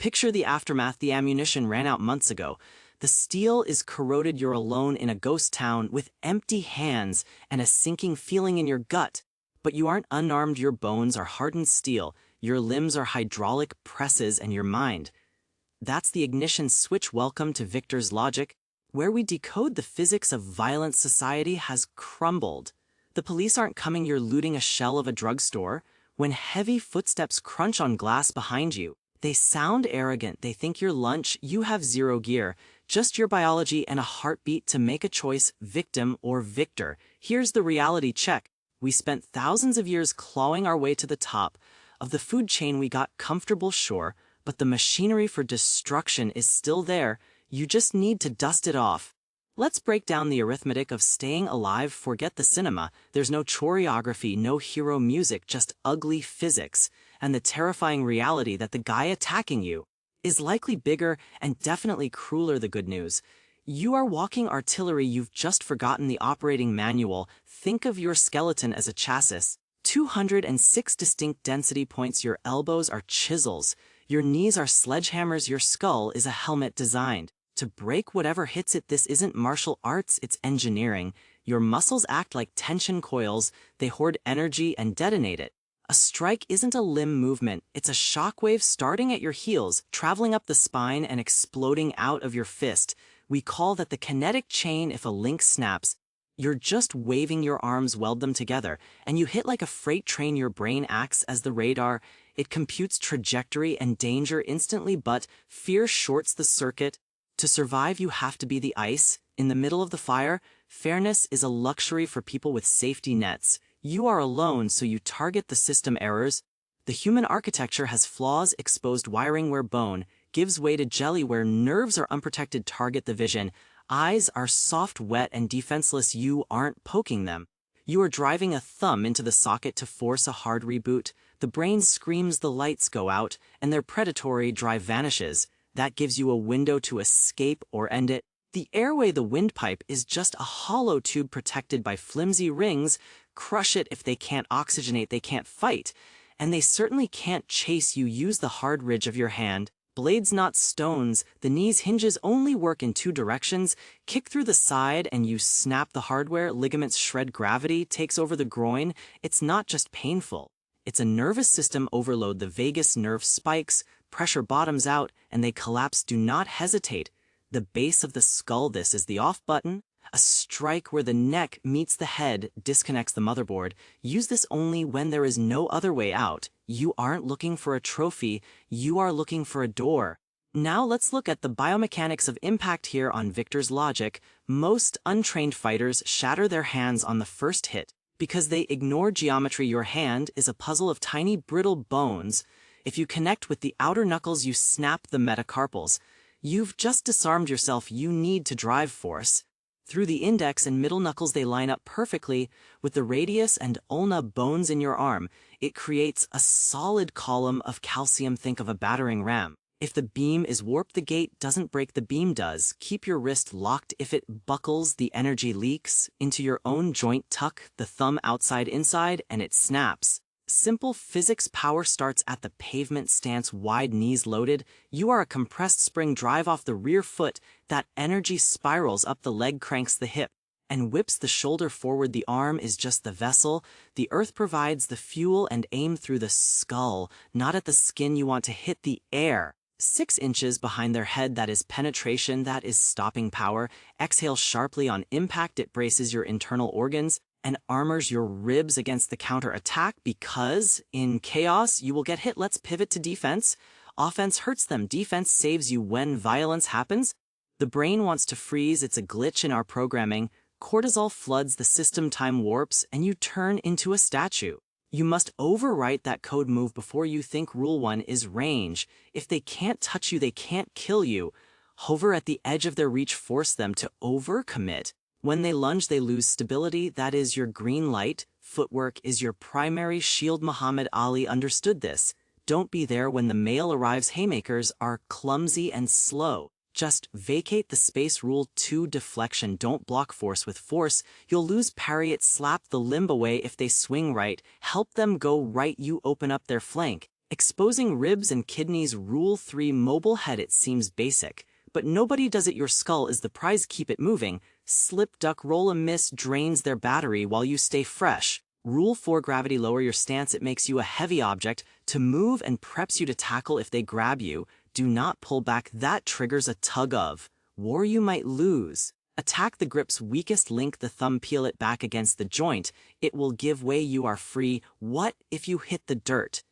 Picture the aftermath. The ammunition ran out months ago. The steel is corroded. You're alone in a ghost town with empty hands and a sinking feeling in your gut. But you aren't unarmed. Your bones are hardened steel. Your limbs are hydraulic presses, and your mind. That's the ignition switch. Welcome to Victor's Logic, where we decode the physics of violent. Society has crumbled. The police aren't coming. You're looting a shell of a drugstore. When heavy footsteps crunch on glass behind you, they sound arrogant. They think you're lunch. You have zero gear, just your biology and a heartbeat to make a choice, victim or victor. Here's the reality check. We spent thousands of years clawing our way to the top of the food chain. We got comfortable, sure, but the machinery for destruction is still there. You just need to dust it off. Let's break down the arithmetic of staying alive. Forget the cinema. There's no choreography, no hero music, just ugly physics, and the terrifying reality that the guy attacking you is likely bigger and definitely crueler. The good news: you are walking artillery. You've just forgotten the operating manual. Think of your skeleton as a chassis. 206 distinct density points. Your elbows are chisels. Your knees are sledgehammers. Your skull is a helmet designed to break whatever hits it. This isn't martial arts, it's engineering. Your muscles act like tension coils. They hoard energy and detonate it. A strike isn't a limb movement, it's a shockwave starting at your heels, traveling up the spine and exploding out of your fist. We call that the kinetic chain. If a link snaps, you're just waving your arms, weld them together, and you hit like a freight train. Your brain acts as the radar. It computes trajectory and danger instantly, but fear shorts the circuit. To survive, you have to be the ice in the middle of the fire. Fairness is a luxury for people with safety nets. You are alone, so you target the system errors. The human architecture has flaws. Exposed wiring where bone gives way to jelly, where nerves are unprotected. Target the vision. Eyes are soft, wet, and defenseless. You aren't poking them. You are driving a thumb into the socket to force a hard reboot. The brain screams, the lights go out, and their predatory drive vanishes. That gives you a window to escape or end it. The airway, the windpipe, is just a hollow tube protected by flimsy rings. Crush it. If they can't oxygenate, they can't fight. And they certainly can't chase you. Use the hard ridge of your hand. Blades, not stones. The knees hinges only work in two directions. Kick through the side and you snap the hardware. Ligaments shred. Gravity takes over the groin. It's not just painful. It's a nervous system overload. The vagus nerve spikes. Pressure bottoms out, and they collapse. Do not hesitate. The base of the skull. This is the off button. A strike where the neck meets the head disconnects the motherboard. Use this only when there is no other way out. You aren't looking for a trophy. You are looking for a door. Now let's look at the biomechanics of impact here on Victor's Logic. Most untrained fighters shatter their hands on the first hit because they ignore geometry. Your hand is a puzzle of tiny brittle bones. If you connect with the outer knuckles, you snap the metacarpals. You've just disarmed yourself. You need to drive force. Through the index and middle knuckles, they line up perfectly with the radius and ulna bones in your arm. It creates a solid column of calcium. Think of a battering ram. If the beam is warped, the gate doesn't break, the beam does. Keep your wrist locked. If it buckles, the energy leaks into your own joint. Tuck the thumb outside inside and it snaps. Simple physics. Power starts at the pavement. Stance, wide knees loaded. You are a compressed spring. Drive off the rear foot. That energy spirals up the leg, cranks the hip, and whips the shoulder forward. The arm is just the vessel. The earth provides the fuel, and aim through the skull, not at the skin. You want to hit the air. 6 inches behind their head. That is penetration. That is stopping power. Exhale sharply on impact. It braces your internal organs and armors your ribs against the counter-attack, because in chaos you will get hit. Let's pivot to defense. Offense hurts them. Defense saves you when violence happens. The brain wants to freeze. It's a glitch in our programming. Cortisol floods the system, time warps, and you turn into a statue. You must overwrite that code move before you think. Rule 1 is range. If they can't touch you, they can't kill you. Hover at the edge of their reach. Force them to overcommit. When they lunge, they lose stability. That is your green light. Footwork is your primary shield. Muhammad Ali understood this. Don't be there when the mail arrives. Haymakers are clumsy and slow. Just vacate the space. Rule 2, deflection. Don't block force with force. You'll lose parry it. Slap the limb away if they swing right. Help them go right. You open up their flank. Exposing ribs and kidneys. Rule 3. Mobile head. It seems basic, but nobody does it. Your skull is the prize. Keep it moving. Slip, duck, roll. A miss drains their battery while you stay fresh. Rule 4. Gravity. Lower your stance. It makes you a heavy object to move and preps you to tackle if they grab you. Do not pull back. That triggers a tug of war. You might lose. Attack the grip's weakest link, the thumb. Peel it back against the joint. It will give way. You are free. What if you hit the dirt?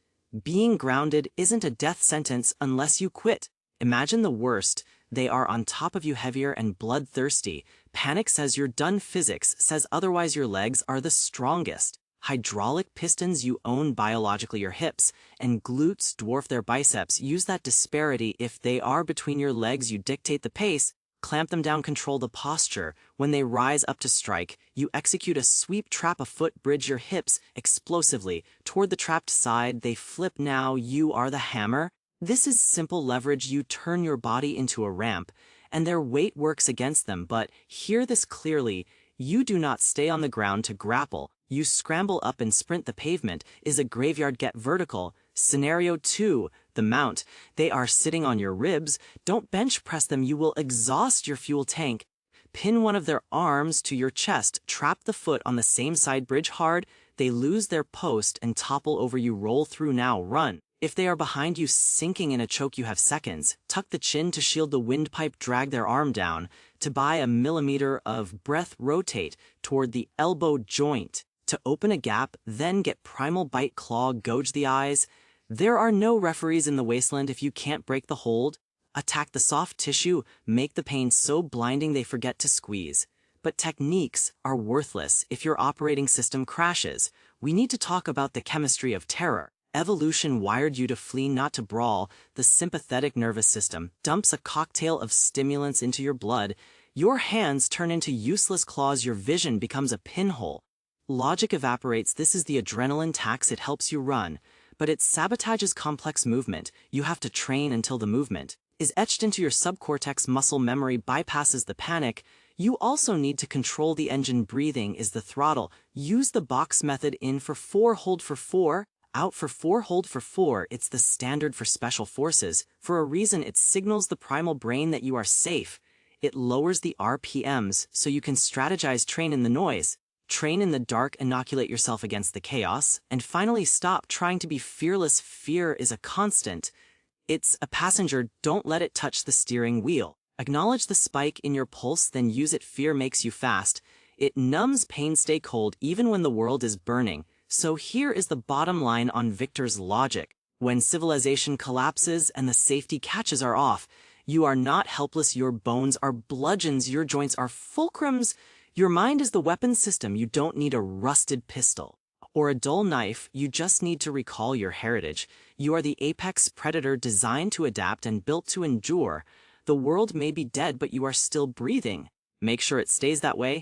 Being grounded isn't a death sentence unless you quit. Imagine the worst. They are on top of you, heavier and bloodthirsty. Panic says you're done. Physics says otherwise. Your legs are the strongest. Hydraulic pistons. You own biologically. Your hips and glutes dwarf their biceps. Use that disparity. If they are between your legs, you dictate the pace. Clamp them down. Control the posture. When they rise up to strike, you execute a sweep. Trap a foot. Bridge your hips explosively toward the trapped side. They flip. Now you are the hammer. This is simple leverage. You turn your body into a ramp, and their weight works against them. But hear this clearly. You do not stay on the ground to grapple. You scramble up and sprint. The pavement is a graveyard. Get vertical. Scenario 2. The mount. They are sitting on your ribs. Don't bench press them. You will exhaust your fuel tank. Pin one of their arms to your chest. Trap the foot on the same side. Bridge hard. They lose their post and topple over you. Roll through. Now run. If they are behind you, sinking in a choke, you have seconds. Tuck the chin to shield the windpipe. Drag their arm down. To buy a millimeter of breath, rotate toward the elbow joint. To open a gap, then get primal bite. Claw. Gouge the eyes. There are no referees in the wasteland if you can't break the hold. Attack the soft tissue. Make the pain so blinding they forget to squeeze. But techniques are worthless if your operating system crashes. We need to talk about the chemistry of terror. Evolution wired you to flee, not to brawl. The sympathetic nervous system dumps a cocktail of stimulants into your blood. Your hands turn into useless claws. Your vision becomes a pinhole. Logic evaporates. This is the adrenaline tax. It helps you run, but it sabotages complex movement. You have to train until the movement is etched into your subcortex. Muscle memory bypasses the panic. You also need to control the engine. Breathing is the throttle. Use the box method. In for 4, hold for 4. Out for 4, hold for 4. It's the standard for special forces. For a reason, it signals the primal brain that you are safe. It lowers the RPMs so you can strategize. Train in the noise. Train in the dark. Inoculate yourself against the chaos. And finally, stop trying to be fearless. Fear is a constant. It's a passenger. Don't let it touch the steering wheel. Acknowledge the spike in your pulse, then use it. Fear makes you fast. It numbs pain. Stay cold even when the world is burning. So here is the bottom line on Victor's logic. When civilization collapses and the safety catches are off, you are not helpless. Your bones are bludgeons. Your joints are fulcrums. Your mind is the weapon system. You don't need a rusted pistol or a dull knife. You just need to recall your heritage. You are the apex predator, designed to adapt and built to endure. The world may be dead, but you are still breathing. Make sure it stays that way.